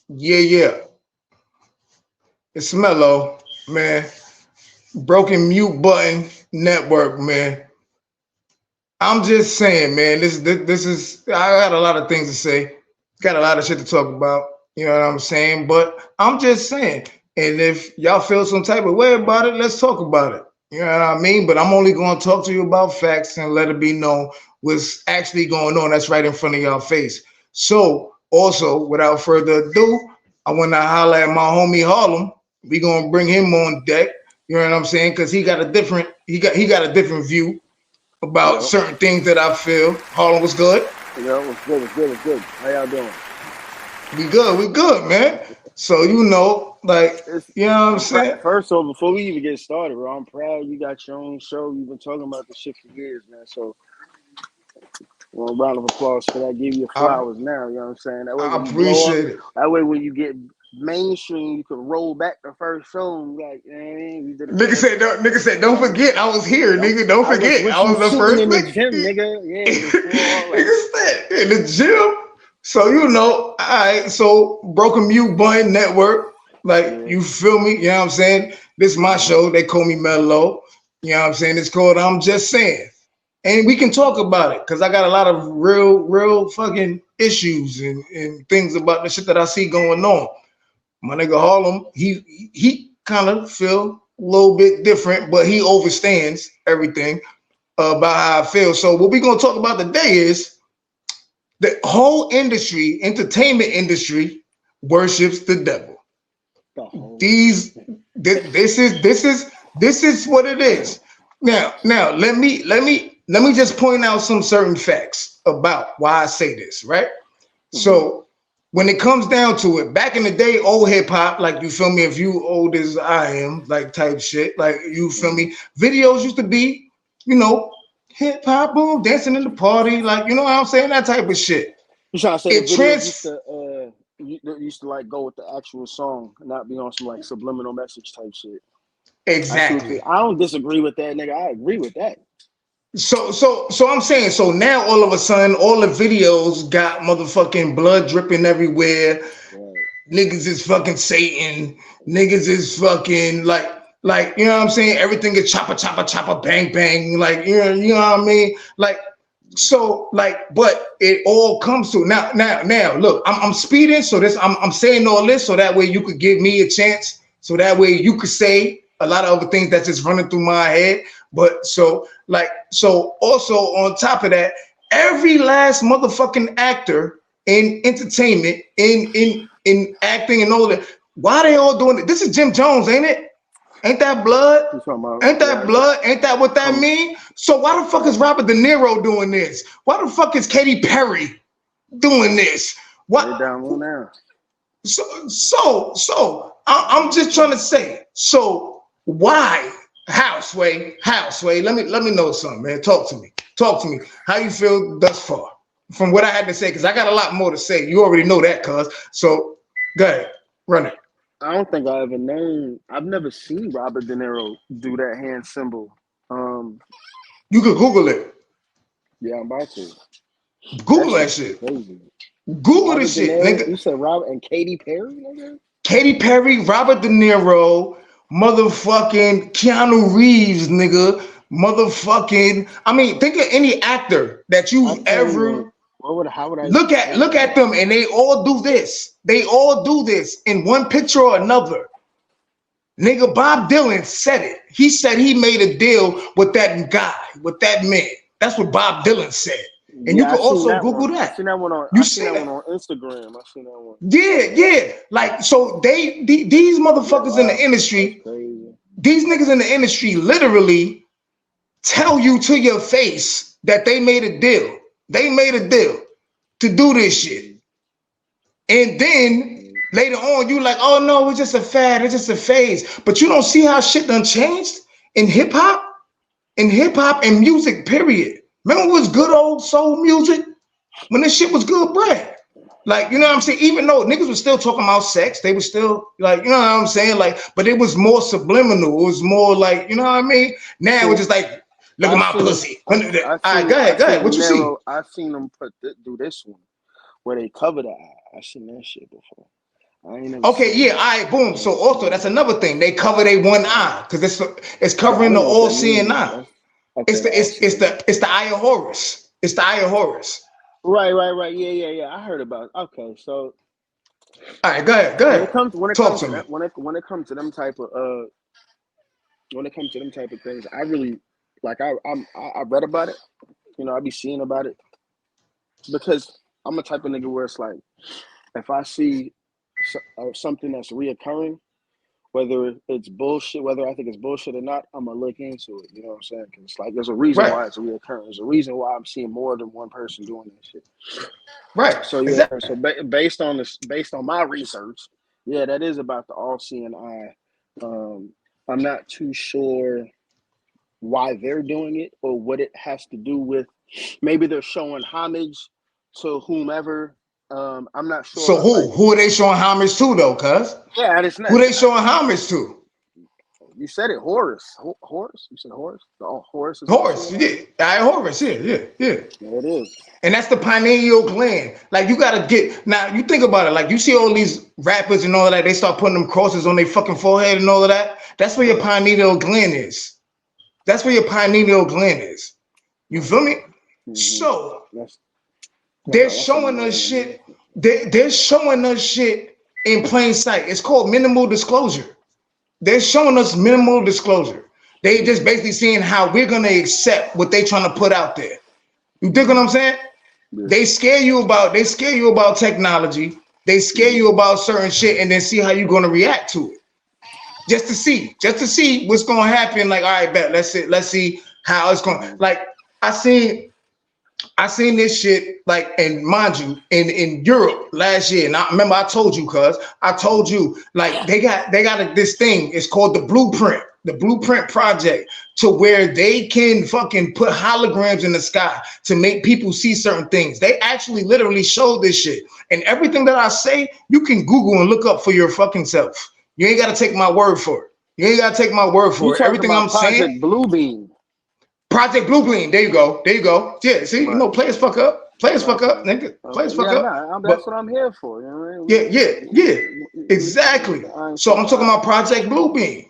Yeah, yeah. It's Mellow, man. Broken mute button network, man. I'm just saying, man. This is. I got a lot of things to say. Got a lot of shit to talk about. You know what I'm saying? But I'm just saying. And if y'all feel some type of way about it, let's talk about it. You know what I mean? But I'm only going to talk to you about facts and let it be known what's actually going on. That's right in front of y'all face. So, also, without further ado, I want to holler at my homie Harlem. We gonna bring him on deck. You know what I'm saying? Because he got a different view about Yo, certain things that I feel. Harlem was good. yo, what's good? What's good? What's good? How y'all doing? We good, man. So like, It's, you know what I'm I'm proud. saying? First of all, before we even get started, bro, I'm proud you got your own show. You've been talking about this shit for years, man. So, well, round of applause for that. Give you your I flowers now. You know what I'm saying? That way, I when you blow up, appreciate it. that way when you get mainstream, you can roll back the first show and be like, you know what I mean? We did it for everybody. Nigga said, don't forget, I was here, Don't. nigga. Don't I was forget, with I you was the shooting first in the nigga. gym, nigga. Yeah, before all that. Nigga said in the gym. So all right. So Broken Mute Button Network, like Yeah. you feel me? You know what I'm saying? This is my show. They call me Mellow. You know what I'm saying? It's called I'm Just Saying. And we can talk about it because I got a lot of real fucking issues and things about the shit that I see going on. My nigga Harlem, he kind of feel a little bit different, but he understands everything about how I feel. So what we gonna talk about today is the whole industry, entertainment industry, worships the devil. The whole. These this is what it is. Now let me just point out some certain facts about why I say this, right? Mhm. So when it comes down to it, back in the day, old hip hop, like you feel me, if you old as I am, like type shit, like you feel Mhm. me, videos used to be, you know, hip hop, boom, dancing in the party, like you know what I'm saying, that type of shit. You trying to say the It videos trans used to like go with the actual song, and not be on some like subliminal message type shit. I see what you. exactly. I don't disagree with that, nigga. I agree with that. So I'm saying, so now all of a sudden, all the videos got motherfucking blood dripping everywhere. Right. Niggas is fucking Satan. Niggas is fucking like you know what I'm saying. Everything is chopper chopper chopper bang bang. Like you know what I mean. Like so like, but it all comes to now. Look, I'm speeding, so this I'm saying all this so that way you could give me a chance. So that way you could say a lot of other things that's just running through my head. But so also on top of that, every last motherfucking actor in entertainment, in acting and all that. Why they all doing it? This is Jim Jones, ain't it? Ain't that blood? You talking about? Ain't that Yeah. blood? Ain't that what that From mean? So why the fuck is Robert De Niro doing this? Why the fuck is Katy Perry doing this? they What? down low now. I'm just trying to say. So why? Houseway. Let me know something, man. Talk to me. Talk to me. How you feel thus far from what I had to say? Because I got a lot more to say. You already know that, cuz. So go ahead, run it. I don't think I ever known. I've never seen Robert De Niro do that hand symbol. Um. You could Google it. Yeah, I'm about to. That Google that shit shit. crazy. Google the Robert De shit, Niro. nigga. You said Robert and Katy Perry, nigga. Katy Perry, Robert De Niro, motherfucking Keanu Reeves, nigga, motherfucking. I mean, think of any actor that I you've can't even. ever What would? How would I look even at. think Look of at that? them, and they all do this. They all do this in one picture or another. Nigga, Bob Dylan said it. He said he made a deal with that guy, with that man. That's what Bob Dylan said. And you Yeah, I can seen also that Google one. I that. seen that one on. You I seen see that one that? on Instagram. I seen that one. Yeah. Like so, these Yeah, motherfuckers in the wow, that's industry, crazy. these niggas in the industry literally tell you to your face that they made a deal. They made a deal to do this shit. Mm-hmm. And then later on, you like, oh no, it's just a fad, it's just a phase. But you don't see how shit done changed in hip hop? In hip hop and music, period. Remember what was good old soul music? When this shit was good bread. Like, you know what I'm saying? Even though niggas was still talking about sex, they was still like, you know what I'm saying? Like, but it was more subliminal. It was more like, you know what I mean? Now See, it's just like, look at I've my seen, pussy. All right, go ahead, I've go ahead. seen De What you see? Niro. I've seen them do this one where they cover the eye. I've seen that shit before. I ain't never Okay, seen yeah, it. all right, boom. I So never also seen that's it. another thing. They cover their one Right. eye because it's I covering the don't know what all that seeing means. eye. That's okay. The all seeing eye. It's the eye of Horus. It's the eye of Horus. Right. Yeah. I heard about it. Okay, so All right, go when it ahead. comes Talk to to me. that when it comes to them type of when it comes to them type of things, I really like I read about it. I be seeing about it because I'm a type of nigga where it's like if I see something that's reoccurring, whether it's bullshit, whether I think it's bullshit or not, I'm gonna look into it. You know what I'm saying? Because it's like there's a reason Right, why it's a reoccurring. There's a reason why I'm seeing more than one person doing this shit. right, So yeah, exactly. so based on this, based on my research, yeah, that is about the all-seeing eye. I'm not too sure why they're doing it or what it has to do with. Maybe they're showing homage to whomever. I'm not So sure. Like, who are they showing homage to though, cuz? yeah, and it's not. Who they showing homage to? You said it, Horus. Horus. You said Horus. The Horus is all Horus, seeing eye. yeah. I Horus, yeah. Yeah, it is. And that's the pineal gland. Like you gotta get now. You think about it. Like you see all these rappers and all of that. They start putting them crosses on their fucking forehead and all of that. That's where your pineal gland is. That's where your pineal gland is. You feel me? Mm-hmm. So That's they're that's a showing us man. shit. They're showing us shit in plain sight. It's called minimal disclosure. They're showing us minimal disclosure. They just basically seeing how we're gonna accept what they trying to put out there. You dig what I'm saying? Yeah. They scare you about technology. They scare Mm-hmm. you about certain shit and then see how you're gonna react to it. Just to see what's gonna happen. Like, all right, bet, let's see how it's going. Mm-hmm. Like, I seen I seen this shit like, and mind you, in Europe last year. And I remember I told you, cuz I told you, like they got this thing. It's called the Blueprint Project, to where they can fucking put holograms in the sky to make people see certain things. They actually literally showed this shit, and everything that I say, you can Google and look up for your fucking self. You ain't gotta take my word for it. You ain't gotta take my word You for it. talking Everything I'm about saying, Project Bluebeam? Project Blue Gleam. There you go. There you go. Yeah. See, Right. players fuck up. Players fuck up, Okay. nigga. Okay. Players fuck Yeah. up. Nah. But That's what I'm here for. You know what I yeah. mean? Exactly. I ain't So I'm finna. talking about Project Blue Beam.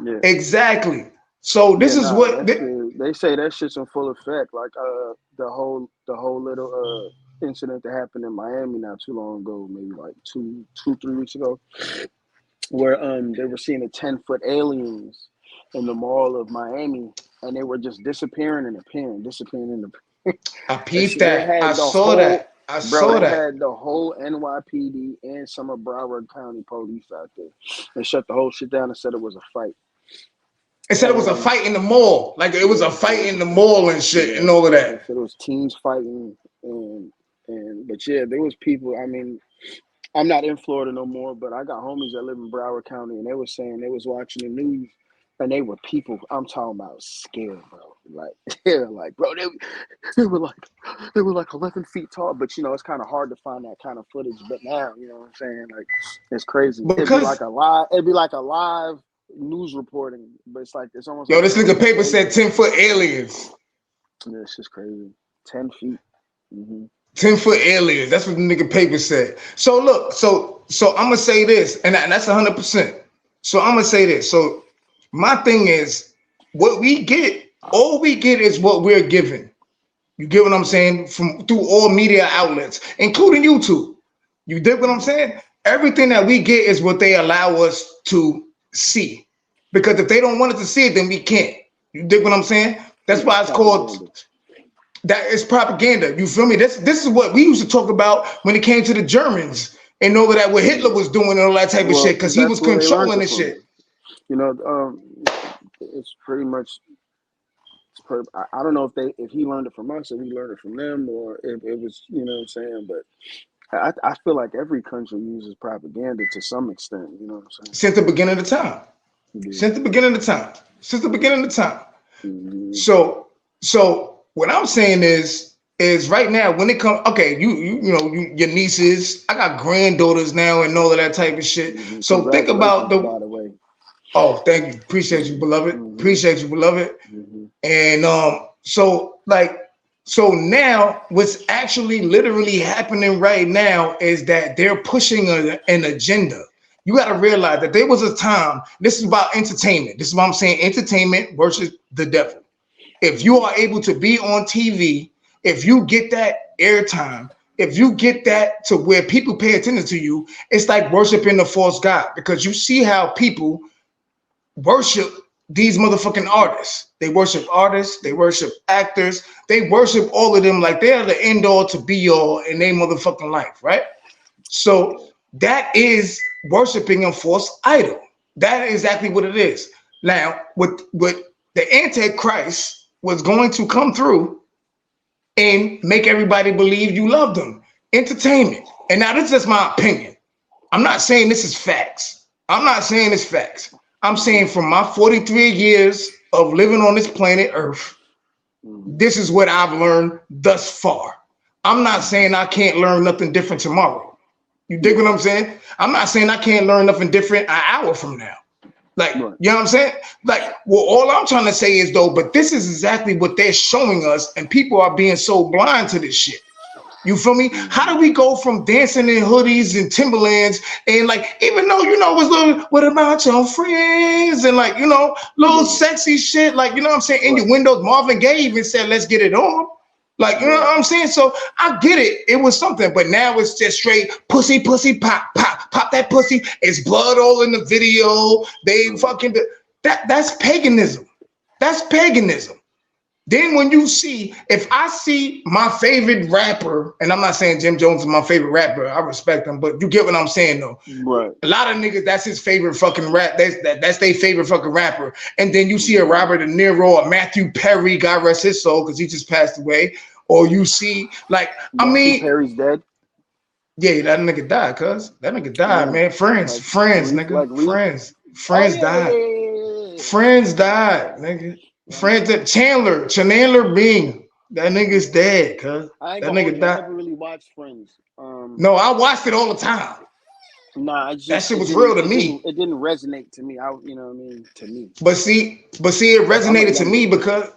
Yeah. Exactly. So Yeah. this is Nah. what That shit. They say that shit's in full effect. Like the whole little incident that happened in Miami not too long ago, maybe like 3 weeks ago, where they were seeing the 10-foot aliens in the mall of Miami, and they were just disappearing and appearing, disappearing and appearing. I And peeped shit, they that. I had the saw whole that. I bro, saw they that. had the whole NYPD and some of Broward County police out there. They shut the whole shit down and said it was a fight. It said it was a And fight in the mall. Like it was yeah, a they said fight it in was the mall and shit yeah, and all of they that. said it was teens fighting and but yeah, there was people. I mean, I'm not in Florida no more, but I got homies that live in Broward County, and they were saying they was watching the news, and they were people. I'm talking about scared, bro. Like they're like, bro, they were like 11 feet tall. But it's kind of hard to find that kind of footage. But now, you know what I'm saying? Like, it's crazy. Because It'd be like a live news reporting, but it's almost yo, like this they're nigga on paper said stage. 10-foot aliens. Yeah, it's just crazy. 10 feet. Mm-hmm. 10-foot aliens. That's what the nigga paper said. So look, so I'm gonna say this, and that's 100%. So I'm gonna say this. So my thing is, what we get, all we get is what we're given. You get what I'm saying? From through all media outlets, including YouTube. You dig what I'm saying? Everything that we get is what they allow us to see. Because if they don't want us to see it, then we can't. You dig what I'm saying? That's Yeah, why it's called, propaganda. that is propaganda. You feel me? This is what we used to talk about when it came to the Germans and all of that, what Hitler was doing and all that type of Well, shit, because he that's was where they learned controlling it the from. shit. You know, it's pretty much. I don't know if he learned it from us or we learned it from them or if it was, you know what I'm saying. But I feel like every country uses propaganda to some extent. You know what I'm Since the beginning of the time. saying? Since the beginning of the time. Since the beginning of the time. Yeah. Mm-hmm. So what I'm saying is right now when it comes, okay, your nieces, I got granddaughters now and all of that type of shit. Mm-hmm. So think about Congratulations, the, by the way. oh, thank you, appreciate you, Mm-hmm. beloved, Mm-hmm. appreciate you, beloved. Mm-hmm. And so like, So now, what's actually literally happening right now is that they're pushing an agenda. You got to realize that there was a time. This is about entertainment. This is what I'm saying. Entertainment versus the devil. If you are able to be on TV, if you get that airtime, if you get that to where people pay attention to you, it's like worshiping the false god, because you see how people worship these motherfucking artists. They worship artists, they worship actors, they worship all of them like they're the end all to be all in their motherfucking life, right? So that is worshiping a false idol. That is exactly what it is. Now, with the Antichrist was going to come through and make everybody believe you love them. Entertainment. And now this is just my opinion. I'm not saying this is facts. I'm not saying it's facts. I'm saying from my 43 years of living on this planet Earth, this is what I've learned thus far. I'm not saying I can't learn nothing different tomorrow. You dig what I'm saying? I'm not saying I can't learn nothing different an hour from now. Like, Right. you know what I'm saying? Like, well, all I'm trying to say is though, but this is exactly what they're showing us, and people are being so blind to this shit. You feel me? How do we go from dancing in hoodies and Timberlands and like, even though, it's little, what about your friends? And like, little sexy shit, like, you know what I'm saying? In your windows, Marvin Gaye even said, let's get it on. Like, you know what I'm saying? So I get it. It was something, but now it's just straight pussy, pussy, pop, pop, pop that pussy. It's blood all in the video. They fucking, that's paganism. That's paganism. Then when you see, if I see my favorite rapper, and I'm not saying Jim Jones is my favorite rapper, I respect him, but you get what I'm saying though. Right. A lot of niggas, that's his favorite fucking rap. That's their favorite fucking rapper. And then you see a Robert De Niro, a Matthew Perry, God rest his soul, because he just passed away. Or you see, like, Matthew Perry's dead. Yeah, that nigga died, cuz. That nigga died, man. Friends, nigga. Friends died. Friends died, nigga. Friends that Chandler Bing. That nigga's dead, cuz. I ain't That gonna hold nigga you. I died. never really watched Friends. No, I watched it all the time. Nah, That shit was real to me. It didn't resonate to me. You know what I mean? To me. But see, it I'm a resonated to me younger. because,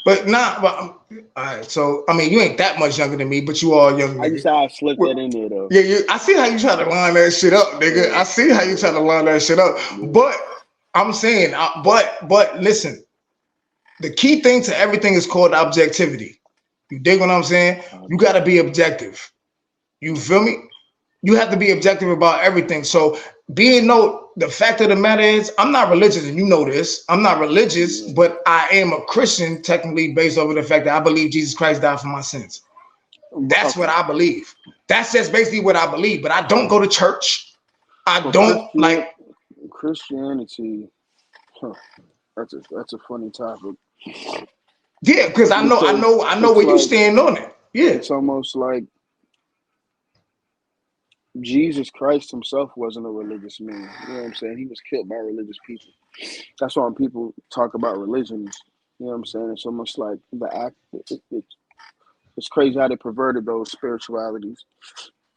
but not. But all right, so I mean, you ain't that much younger than me, but you are a young I just nigga. how I slipped that in there though. Yeah, I see how you try to line that shit up, nigga. I see how you try to line that shit up. But I'm saying, but listen, the key thing to everything is called objectivity. You dig what I'm saying? You got to be objective. You feel me? You have to be objective about everything. So the fact of the matter is, I'm not religious, and you know this. I'm not religious, but I am a Christian, technically, based over the fact that I believe Jesus Christ died for my sins. That's what I believe. That's just basically what I believe. But I don't go to church. I don't like Christianity. Huh, that's a funny topic. Yeah, because I know where you stand on it. Yeah, it's almost like Jesus Christ himself wasn't a religious man. You know what I'm saying? He was killed by religious people. That's why when people talk about religions, you know what I'm saying? It's almost like the act. It's crazy how they perverted those spiritualities.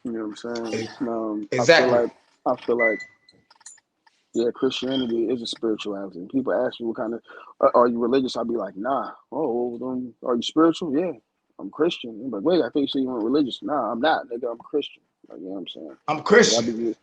You know what I'm saying? exactly. I feel like, yeah, Christianity is a spirituality. And people ask me what kind of, are you religious? I'll be like, nah. Oh, then, are you spiritual? Yeah, I'm Christian. I'm like, wait, I thought you said you weren't religious. Nah, I'm not, nigga. I'm Christian. Like, you know what I'm saying? I'm Christian.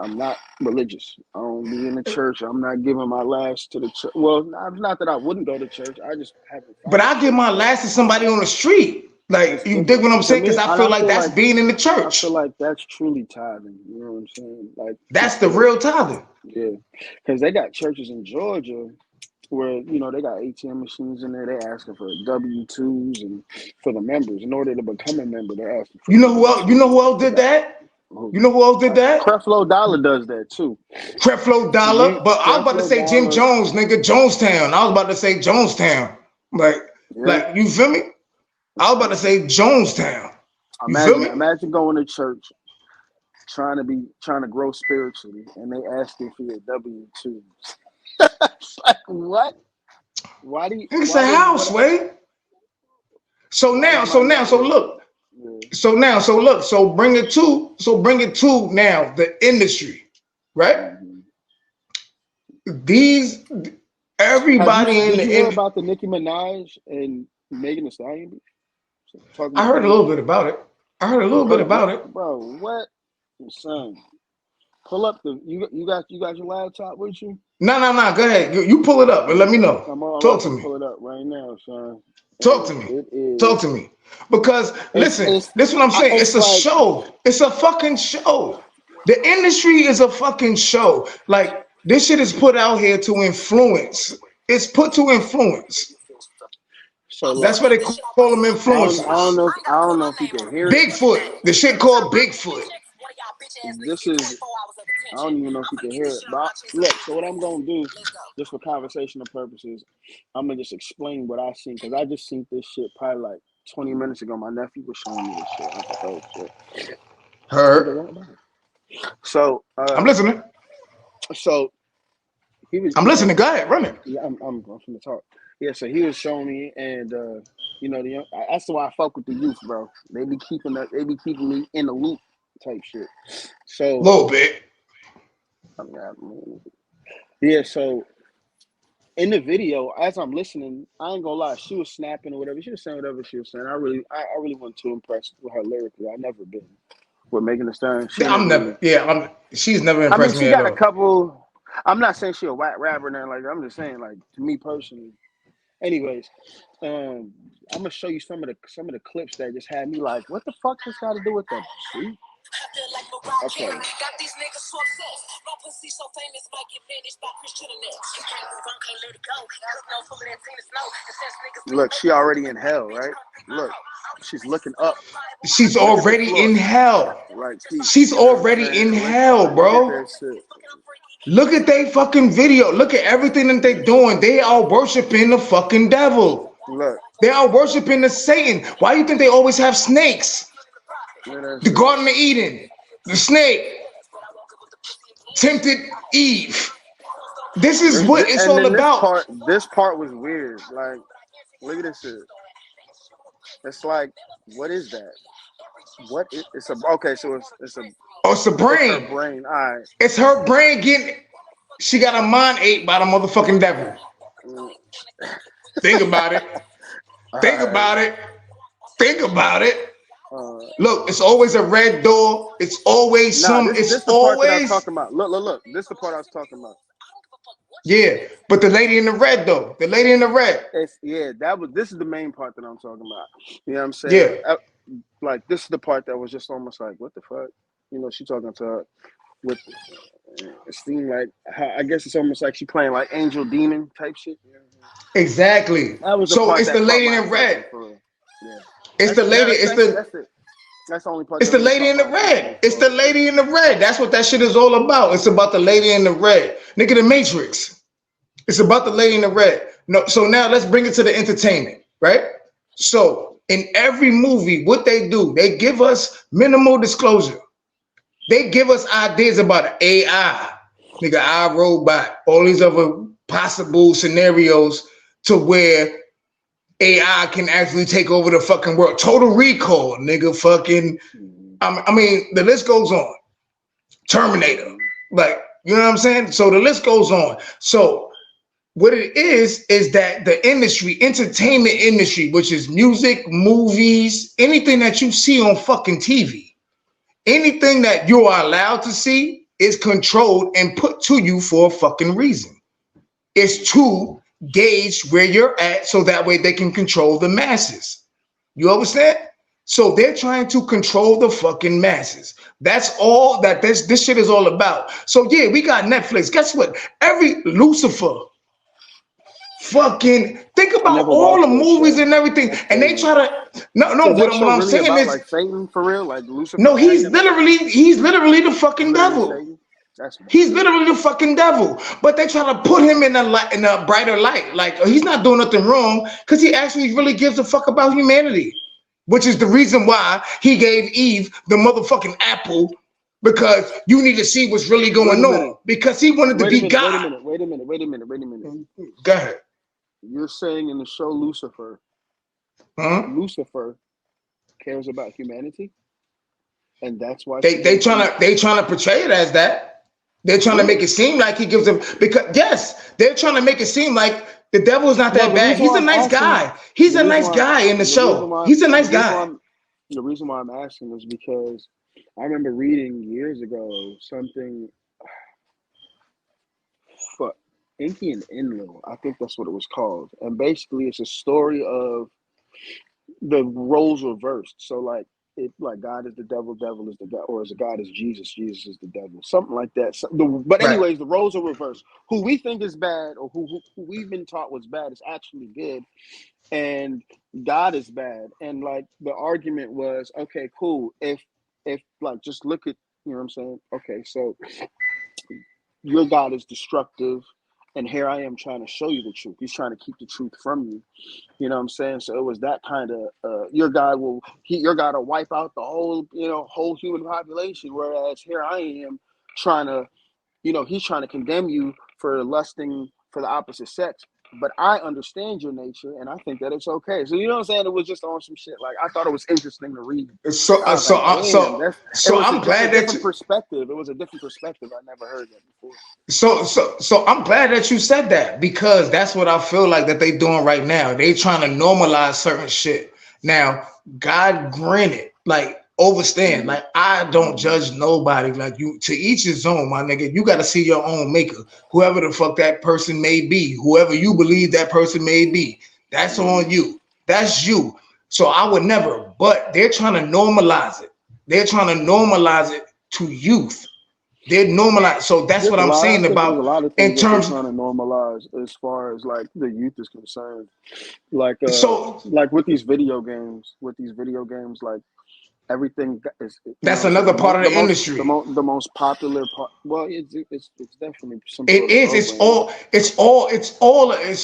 I'm not religious. I don't be in the church. I'm not giving my last to the church. Well, not that I wouldn't go to church. I just haven't. But I give my last to somebody on the street. Like, you dig what I'm saying? Because I feel like that's being in the church. I feel like that's truly tithing. You know what I'm saying? Like, that's the real tithing. Yeah, because they got churches in Georgia where they got ATM machines in there. They asking for W-2s and for the members. In order to become a member, they're asking for. You know who else did that? You know who else did that? Creflo Dollar does that too. Creflo Dollar, but I was about to say Jim Jones, nigga, Jonestown. I was about to say Jonestown. Like you feel me? I was about to say Jonestown. You feel me? Imagine going to church, trying to grow spiritually, and they ask you for your W-2s. Like what? Why do you? It's a house, way. So look. So bring it to now the industry, right? Everybody did you hear about the Nicki Minaj and Megan Thee Stallion? Talking I about heard a little bit about it. I heard a you little bit heard about what, it. bro? What, son? Pull up the you got your laptop with you? No. Go ahead. You pull it up and let me know. I'm Talk about to to me. pull it up right now, son. Talk And to me. it Talk is to me. Because listen, it's this is what I'm saying. It's it's a like show. It's a fucking show. The industry is a fucking show. Like this shit is put out here to influence. It's put to influence. so look. That's why they call them influencers. I don't know if you can hear it. Bigfoot. The shit called Bigfoot. This is I don't even know if you can hear it. But look, so what I'm gonna do, just for conversational purposes, I'm gonna just explain what I seen because I just seen this shit probably like 20 minutes ago. My nephew was showing me this shit. I was like, oh shit. Nigga, Heard. what about it? So I'm listening. so he was I'm listening. Go ahead. Run it. yeah, I'm going from the talk. Yeah, so he was showing me, and you know, the young, that's why I fuck with the youth, bro. They be keeping me in the loop, type shit. A So, little bit. yeah, so in the video, as I'm listening, I ain't gonna lie, she was snapping or whatever. She was saying whatever she was saying. I really wasn't too impressed with her lyrically. I never been with Megan Thee Stallion. She I'm ain't never. really. Yeah. She's never I mean, impressed me she at got a all. couple. I'm not saying she a whack rapper or nothing like that. I'm just saying, like, to me personally. Anyways, I'm gonna show you some of the clips that just had me like, what the fuck this got to do with the beat? Okay. Got these niggas so obsessed. My pussy so famous, might get managed by Christian next. You can't move on, can't let it go. No fool that snow. Look, she already in hell, right? Look, she's looking up. She's Look at the already floor. in hell. Like, peace. She's You know what I'm already in saying? hell, Look at bro. that shit. Look at they fucking video. Look at everything that they doing. They are worshiping the fucking devil. Look. They are worshiping the Satan. Why do you think they always have snakes? The Garden of Eden, the snake tempted Eve. This is what it's And all then about. this part was weird. Like, look at this shit. It's like, what is that? It's a okay? So Oh, it's the it's her brain. brain. All right. It's her brain getting. She got a mind ate by the motherfucking devil. Think about it. Think about it. Think about it. Look, it's always a red door. It's always Nah, some. this It's the part that I was always. talking about. Look. This the part I was talking about. Yeah, but the lady in the red though. The lady in the red. This is the main part that I'm talking about. You know what I'm saying? Yeah. Like, this is the part that was just almost like, what the fuck? You know, she talking to her with. It seemed like I guess it's almost like she playing like angel demon type shit. Exactly. That was the So part it's the that caught lady my in attention red. for real. Yeah. It's the lady. It's the. That's the only part It's that the really lady caught in the my attention. red. It's the lady in the red. That's what that shit is all about. It's about the lady in the red. Nigga, the Matrix. It's about the lady in the red. No, so now let's bring it to the entertainment, right? So in every movie, what they do, they give us minimal disclosure. They give us ideas about AI, nigga, I robot, all these other possible scenarios to where AI can actually take over the fucking world. Total Recall, nigga, fucking. I mean, the list goes on. Terminator, like, you know what I'm saying? So the list goes on. So what it is that the industry, entertainment industry, which is music, movies, anything that you see on fucking TV, anything that you are allowed to see is controlled and put to you for a fucking reason. It's to gauge where you're at so that way they can control the masses. You understand? So they're trying to control the fucking masses. That's all that this shit is all about. So yeah, we got Netflix. Guess what? Every Lucifer, fucking think I about never all the watched that movies show. and everything, That's and they crazy. try to no. So What that what show I'm really saying about is like Satan for real? Like no. Lucifer acting like He's literally the he's fucking literally devil. Satan? That's He's wild. literally the fucking devil. But they try to put him in a light, in a brighter light. Like he's not doing nothing wrong because he actually really gives a fuck about humanity, which is the reason why he gave Eve the motherfucking apple because you need to see what's really Wait going a on minute. because he wanted to Wait a be minute. Wait a God. minute. Wait a minute. Wait a minute. Wait a minute. Go ahead. You're saying in the show Huh? Lucifer cares about humanity, and that's why she They gave Eve. trying to portray it as that. They're trying to make Really? it seem like he gives them because yes, they're trying to make it seem like The devil is not Well, that the bad. reason He's why a I'm nice asking, guy. He's the a reason nice why, guy in the the reason show. why, He's a the nice reason why guy. I'm, the reason why I'm asking is because I remember reading years ago something for Inky and Enlil. I think that's what it was called, and basically it's a story of the roles reversed. So like it like God is the devil is the God, or is God is Jesus is the devil, something like that. But Right. anyways, the roles are reversed. Who we think is bad, or who we've been taught was bad, is actually good, and God is bad. And like the argument was, okay, cool. If like just look at, you know what I'm saying? Okay, so your God is destructive, and here I am trying to show you the truth. He's trying to keep the truth from you. You know what I'm saying? So it was that kind of your God will wipe out the whole, whole human population, whereas here I am trying to, he's trying to condemn you for lusting for the opposite sex. But I understand your nature, and I think that it's okay. So you know what I'm saying? It was just on some shit. Like I thought it was interesting to read. So I was like, damn, it was I'm just a glad that different you. perspective. It was a different perspective. I never heard that before. So I'm glad that you said that, because that's what I feel like that they doing right now. They trying to normalize certain shit. Now, God granted, like overstand, Mm-hmm. like I don't judge nobody. Like you, to each his own, my nigga. You got to see your own maker, whoever the fuck that person may be, whoever you believe that person may be. That's Mm-hmm. on you. That's you. So I would never. But they're trying to normalize it. They're trying to normalize it to youth. They're normalized. So that's There's what a I'm lot. I saying think there's about a lot of in things that they're terms. trying to normalize as far as like the youth is concerned. Like So like with these video games, like everything is, you know that's what I'm saying. another part of the industry. The most popular part. Well, it's definitely some It sort of is. It's programming. all. It's all. It's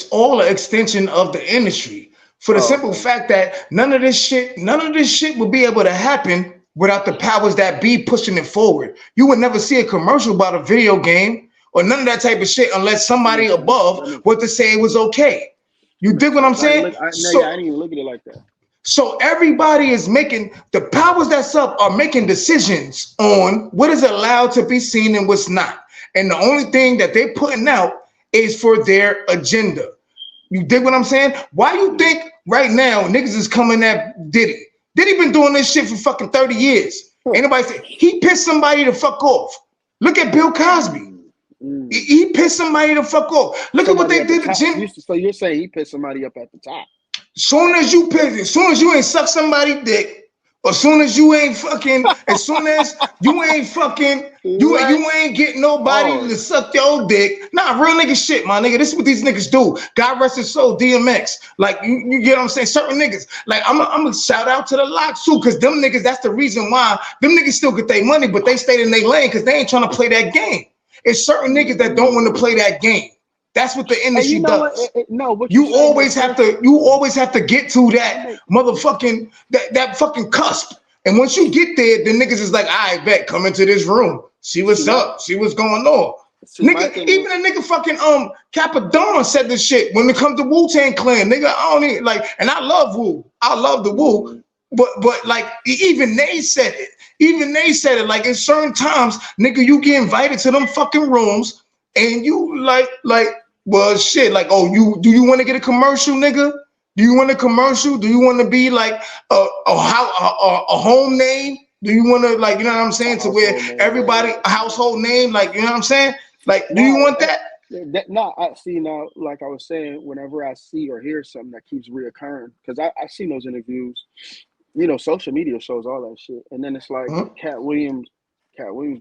all an extension of the industry. For the Oh, simple okay. fact that none of this shit would be able to happen without the powers that be pushing it forward. You would never see a commercial about a video game or none of that type of shit unless That somebody makes sense. above That makes was to sense. say it was okay. That You dig makes what I'm sense. I didn't saying? look. No, yeah, I So didn't even look at it like that. So everybody is making, the powers that's up are making decisions on what is allowed to be seen and what's not. And the only thing that they're putting out is for their agenda. You dig what I'm saying? Why you Mm. think right now niggas is coming at Diddy? Diddy been doing this shit for fucking 30 years. Ain't nobody say he pissed somebody to fuck off. Look at Bill Cosby. Mm. Mm. He pissed somebody to fuck off. Look at what Somebody they at the did to top. Jim. So you're saying he pissed somebody up at the top? Soon as you ain't suck somebody dick, or soon as you ain't fucking, as soon as you ain't fucking, What? you ain't getting nobody to Pause. suck your dick. Nah, real nigga shit, my nigga. This is what these niggas do. God rest his soul, DMX. Like you get what I'm saying? Certain niggas. Like I'm gonna shout out to the Locks too, cause them niggas, that's the reason why them niggas still get their money, but they stayed in their lane because they ain't trying to play that game. It's certain niggas that don't want to play that game. That's what the And you industry know what? does. No, what you're saying makes sense. You always have to get to It that make, motherfucking that fucking cusp. And once you get there, the niggas is like, I bet, come into this room, see see what's my up, see what's going on. my Nigga, thing is, even a nigga fucking Capadonna said this shit when it comes to Wu-Tang Clan. Nigga, I don't even like, and I love Wu. I love the Wu. mm, But like even they said it. Even they said it. Like in certain times, nigga, you get invited to them fucking rooms and you like well shit, like, oh, you want to get a commercial, nigga? Do you want a commercial? Do you want to be like a home name? Do you want to, like, you know what I'm a saying, to where household name, right, everybody right. a household name, like, you know what I'm saying? Like, do you Nah, want that? nah. I see now. Like I was saying, whenever I see or hear something that keeps reoccurring, because I seen those interviews. Social media shows all that shit, and then it's like Huh? Cat Williams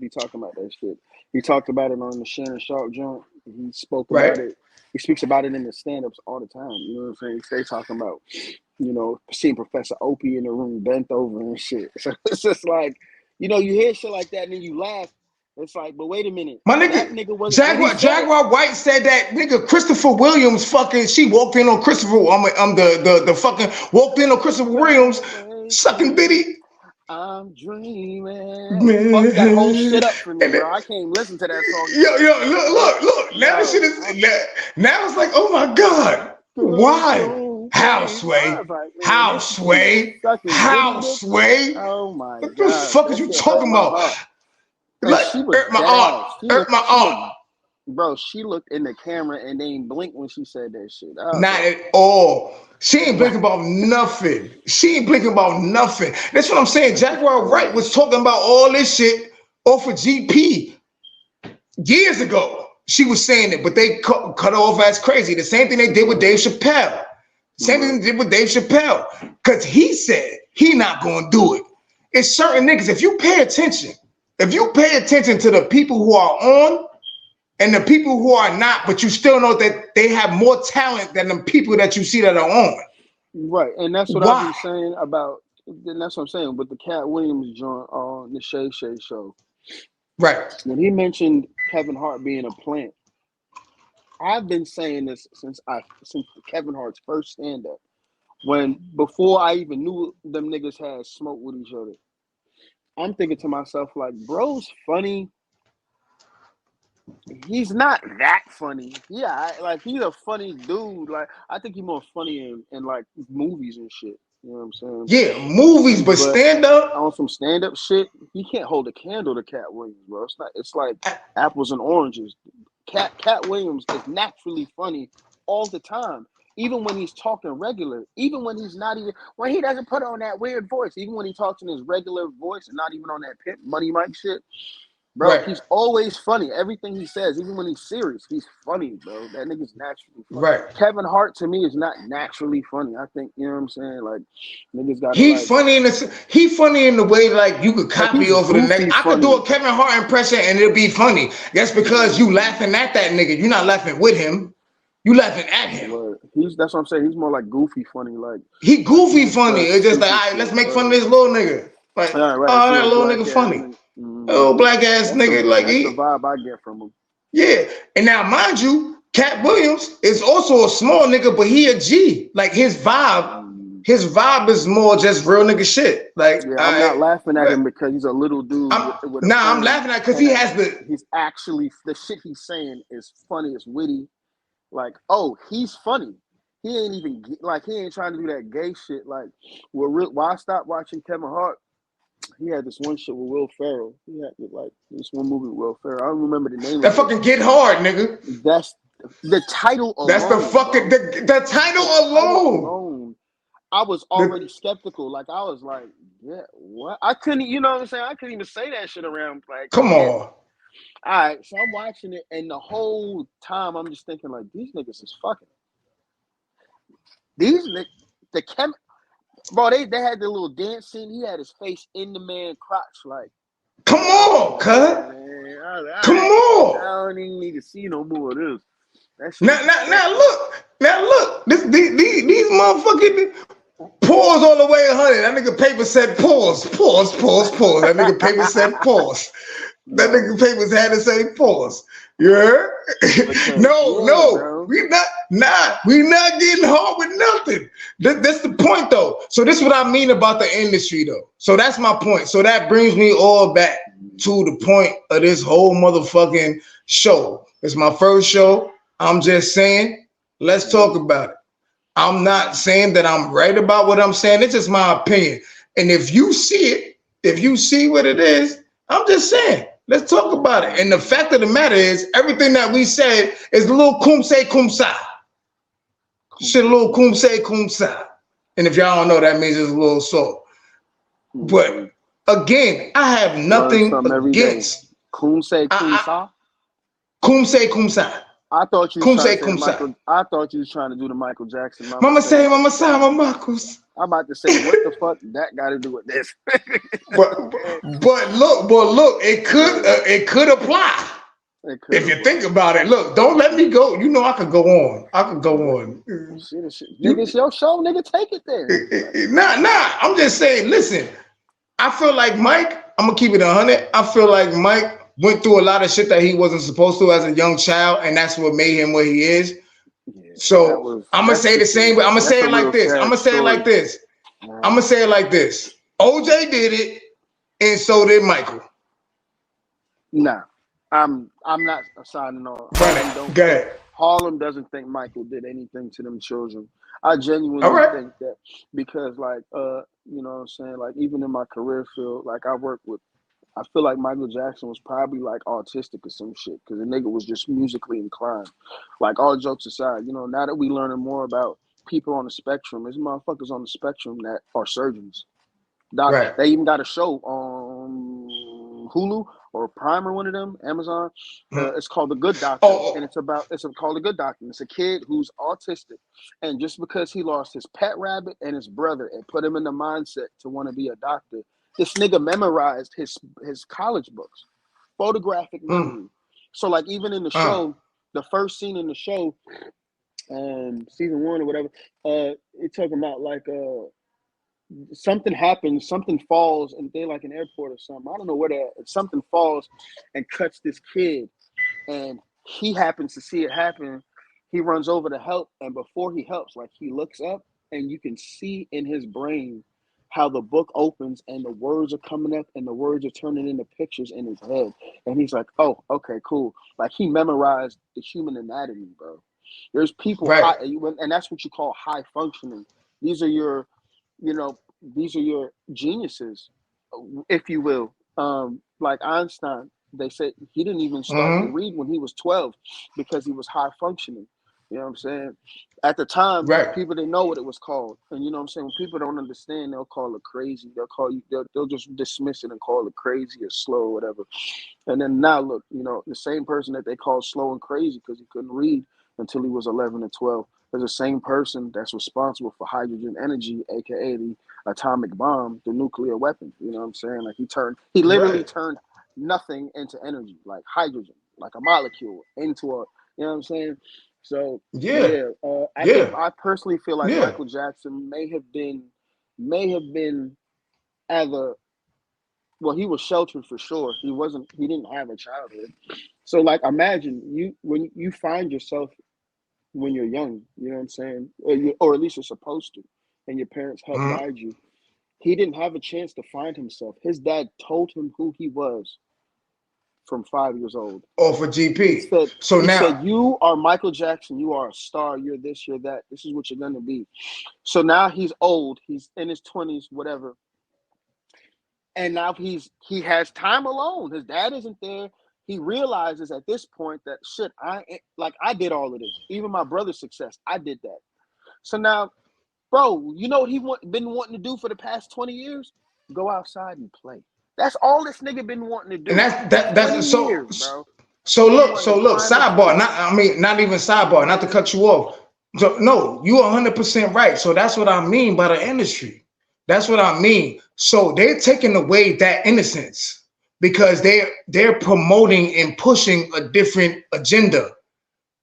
be talking about that shit. He talked about it on the Shannon Sharp joint. He spoke about Right. it. He speaks about it in the stand-ups all the time. You know what I'm saying? They talking about, seeing Professor Opie in the room bent over and shit. So it's just like, you hear shit like that and then you laugh. It's like, but wait a minute, My that nigga, nigga wasn't when he said it. Jaguar White said that nigga Christopher Williams fucking, she walked in on Christopher. I'm the fucking walked in on Christopher Williams sucking Waking, bitty. I'm dreaming. It fucked that whole Man. shit up for me, And bro. I can't even listen to that song look. Now this shit Yo, is, now it's like, oh my God. Why? How, I Sway? was like, man, How, this nigga Sway? sucking How, diddy dick. Sway? Oh my What the gosh, fuck is that you shit hurt talking my about? heart. And Like, she was hurt my dead aunt. ass. Hurt my She was aunt. bro, she looked in the camera and they ain't blink when she said that shit. I was Not like, at all. She ain't like, blinking about nothing. She ain't blinking about nothing. That's what I'm saying. that shit's Jaguar Wright crazy. was talking about all this shit off of GP years ago. She was saying it, but they cut off as crazy. The same thing they did with Dave Chappelle. Same thing Right. they did with Dave Chappelle. Because he said he not going to do it. It's certain niggas, if you pay attention to the people who are on and the people who are not, but you still know that they have more talent than the people that you see that are on. Right, and that's what I've Why? been saying about. And that's what I'm saying with the Cat Williams joint on the Shay Shay show. Right. When he mentioned Kevin Hart being a plant, I've been saying this since Kevin Hart's first stand up. When before I even knew them niggas had smoke with each other, I'm thinking to myself like, bro's funny. He's not that funny. Yeah, like he's a funny dude. Like I think he's more funny in like movies and shit. You know what I'm saying? Yeah, movies, but But stand up. on some stand up shit, he can't hold a candle to Cat Williams, bro. It's not. It's like apples and oranges. Cat Williams is naturally funny all the time. Even when he's talking regular, even when he's not even when he doesn't put on that weird voice, even when he talks in his regular voice and not even on that Pimp Money Mike shit, bro, Right. he's always funny. Everything he says, even when he's serious, he's funny, bro. That nigga's naturally funny. Right. Kevin Hart to me is not naturally funny. I think, you know what I'm saying? Like niggas gotta He funny in the way like you could like copy he's over the next. goofy I could do funny. a Kevin Hart impression and it'll be funny. That's because you laughing at that nigga. You're not laughing with him. You laughing at him. Word. That's what I'm saying. He's more like goofy funny. He He goofy just funny. says It's just like, stupid all right, let's shit. make fun of Word. this little nigga. Like, All right, oh, see that a little black nigga ass funny. nigga. Oh, black ass nigga. Like That's the he, vibe I get from him. yeah. And now, mind you, Cat Williams is also a small nigga, but he a G. Like his vibe is more just real nigga shit. Like Yeah, I'm not laughing at like, him because he's a little dude with a I'm phone, laughing at because and he has the he's actually the shit he's saying is funny, it's witty. Like, oh, he's funny. He ain't even like he ain't trying to do that gay shit. Like, why I stopped watching Kevin Hart? He had this one shit with Will Ferrell. He had like this one movie with Will Ferrell. I don't remember the name that of it. fucking Get Hard, nigga. That's the title That's the alone, fucking bro. the title The title alone. alone. I was The already skeptical. Like I was like, yeah, what? I couldn't, you know what I'm saying? I couldn't even say that shit around like come kids. on. All right, so I'm watching it, and the whole time I'm just thinking like, these niggas is fucking. These niggas, the chem, bro. They had the little dance scene. He had his face in the man crotch, like, Come on, cut. man. I was like, all Come right, I on. don't even need to see no more of this. That shit Now, was now, now disgusting. look. Now look. These motherfucking pause all the way 100. That nigga paper said pause, pause, pause, pause. That nigga paper said pause. That No, nigga papers had to say pause. You heard? because No, yeah, no. bro. We not getting hard with nothing. That's the point though. So this is what I mean about the industry though. So that's my point. So that brings me all back to the point of this whole motherfucking show. It's my first show. I'm just saying, let's talk about it. I'm not saying that I'm right about what I'm saying. It's just my opinion. And if you see it, if you see what it is, I'm just saying, let's talk about it. And the fact of the matter is, everything that we said is a little cum say cum sa. Shit, a little cum say cum sa. And if y'all don't know, that means it's a little salt. But again, I have Learn nothing something every day. against Coon say coon sa. cum say cum sa. I thought you was Cum trying to say say the cum sa. Michael. I thought you was trying to do the Michael Jackson. Mama say, mama sa, mama Marcus. I'm about to say, what the fuck that got to do with this? But look, it could apply It could if have, you think bro. about it. Look, don't let me go. You know I could go on. I could go on. Shit. Nigga, You it's your show, nigga. Take it there. nah. I'm just saying. Listen, I feel like Mike. I'm gonna keep it 100. I feel like Mike went through a lot of shit that he wasn't supposed to as a young child, and that's what made him what he is. Yeah, So I'm gonna say the same. I'm gonna that's say a it like real this. I'm sad gonna say it like story. this. I'm gonna say it like this. OJ did it, and so did Michael. Nah, I'm not signing on. Run it. Go ahead. Harlem doesn't think Michael did anything to them children. I All genuinely right. think that because, like, you know what I'm saying? Like, even in my career field, like, I work with I feel like Michael Jackson was probably like autistic or some shit because the nigga was just musically inclined. Like all jokes aside, you know, now that we learning more about people on the spectrum, there's motherfuckers on the spectrum that are surgeons. Doc, Right. they even got a show on Hulu or Prime or one of them, Amazon. Mm. It's called The Good Doctor, Oh, and it's called The Good Doctor. It's a kid who's autistic, and just because he lost his pet rabbit and his brother, it put him in the mindset to want to be a doctor. This nigga memorized his college books, photographic mm, memory. So like even in the uh, show, the first scene in the show, season one or whatever, it's talking about like something happens, something falls, and they're like an airport or something. I don't know where that. Something falls and cuts this kid, and he happens to see it happen. He runs over to help, and before he helps, like he looks up, and you can see in his brain how the book opens and the words are coming up and the words are turning into pictures in his head. And he's like, "Oh, okay, cool." Like he memorized the human anatomy, bro. There's people right. high, and that's what you call high functioning. These are your, you know, these are your geniuses, if you will. Like Einstein, they said he didn't even start to Mm-hmm. read when he was 12 because he was high functioning. You know what I'm saying? At the time, Right. people didn't know what it was called. And you know what I'm saying? When people don't understand, they'll call it crazy. They'll call you, they'll just dismiss it and call it crazy or slow or whatever. And then now look, you know, the same person that they called slow and crazy because he couldn't read until he was 11 and 12 is the same person that's responsible for hydrogen energy, aka the atomic bomb, the nuclear weapon. You know what I'm saying? Like he literally Right. turned nothing into energy, like hydrogen, like a molecule into a, you know what I'm saying? So Yeah. yeah, Yeah. I personally feel like Yeah. Michael Jackson may have been either, well, he was sheltered for sure. He didn't have a childhood. So like imagine you when you find yourself when you're young, you know what I'm saying? Or at least you're supposed to, and your parents help Mm-hmm. guide you. He didn't have a chance to find himself. His dad told him who he was from 5 years old. Or for He GP. said, So now, you are Michael Jackson. You are a star. You're this, you're that. This is what you're gonna be. So now he's old. He's in his 20s, whatever. And now he has time alone. His dad isn't there. He realizes at this point that shit, I did all of this. Even my brother's success, I did that. So now, bro, you know what been wanting to do for the past 20 years? Go outside and play. That's all this nigga been wanting to and do. that's 20 so. years, bro. So He look, wanted so to look, climb a sidebar, tree. not I mean, not even sidebar, not to cut you off. So no, you are 100% right. So that's what I mean by the industry. That's what I mean. So they're taking away that innocence because they're promoting and pushing a different agenda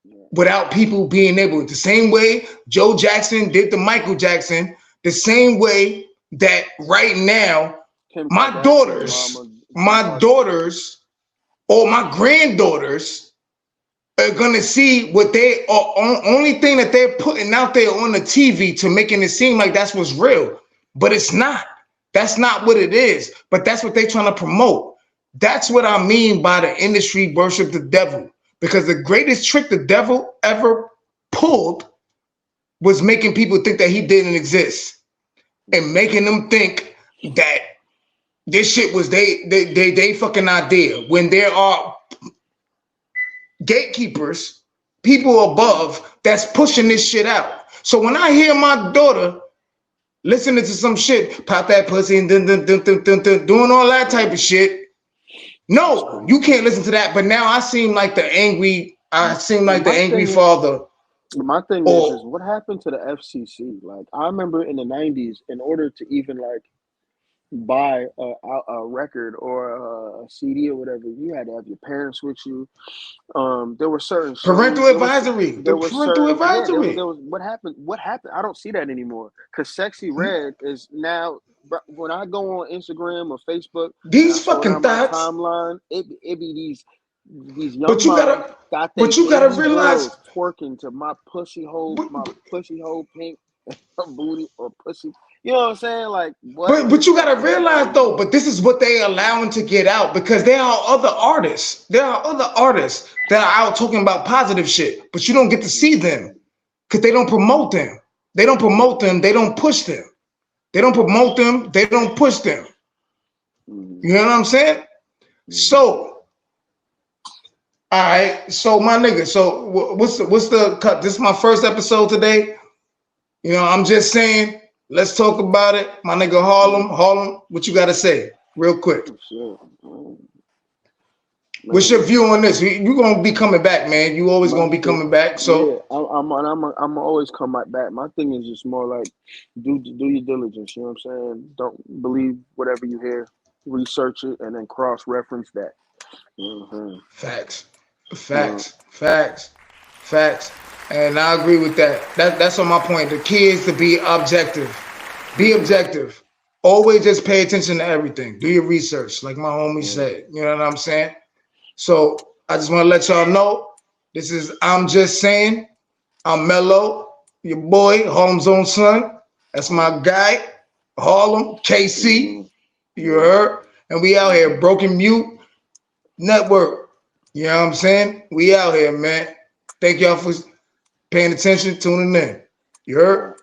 Yeah. without people being able, the same way Joe Jackson did to Michael Jackson, the same way that right now Kim my Kardashian's daughters, mama, Kim my Kardashian. daughters or my granddaughters are gonna see what they are only thing that they're putting out there on the TV to making it seem like that's what's real, but it's not. That's not what it is. But that's what they're trying to promote. That's what I mean by the industry worship the devil. Because the greatest trick the devil ever pulled was making people think that he didn't exist and Mm-hmm. making them think that this shit was they fucking idea when there are gatekeepers, people above that's pushing this shit out. So when I hear my daughter listening to some shit, pop that pussy and doing all that type of shit, That's no, you crazy. can't listen to that. But now I seem like the My angry thing father. My thing is Or what happened to the FCC? Like, I remember in the '90s, in order to even like buy a record or a CD or whatever, you had to have your parents with you. There were certain parental shows. advisory, the There was parental certain yeah. advisory. There was what happened. What happened? I don't see that anymore. Cause Sexy Red is now. When I go on Instagram or Facebook and I These scroll fucking down my thoughts, timeline, it be these but young you moms gotta, got they but you gotta baby realize, girls twerking to but, my pussy hole pink booty or pussy. You know what I'm saying? Like what but is you gotta this is realize crazy. though, but this is what they allowing to get out because there are other artists. There are other artists that are out talking about positive shit, but you don't get to see Mm-hmm. them because they don't promote them. They don't promote them. They don't push them. They don't promote them. They don't push them. Mm-hmm. You know what I'm saying? So, all right. So, my nigga. So, what's the cut? This is my first episode today. You know, I'm just saying. Let's talk about it, my nigga Harlem. What you got to say, real quick? Shit. What's your Man, view on this? You gonna be coming back, man. You always my gonna be shit. coming back. Yeah, So, I'm always come back. My thing is just more like do your diligence. You know what I'm saying? Don't believe whatever you hear. Research it and then cross reference that. Mm-hmm. facts, You facts, facts, facts, and I agree with that. That's on my point. The key is to be objective. Be know. objective. Always just pay attention to everything. Do your research, like my homie Mm-hmm. said. You know what I'm saying? So I just want to let y'all know this is I'm just saying. I'm Mello, your boy, Harlem's own son. That's my guy, Harlem, KC. Mm-hmm. You Yeah. heard? And we out here, Mm-hmm. Broken Mute Network. You know what I'm saying? We out here, man. Thank y'all for paying attention, tuning in. You All heard? right.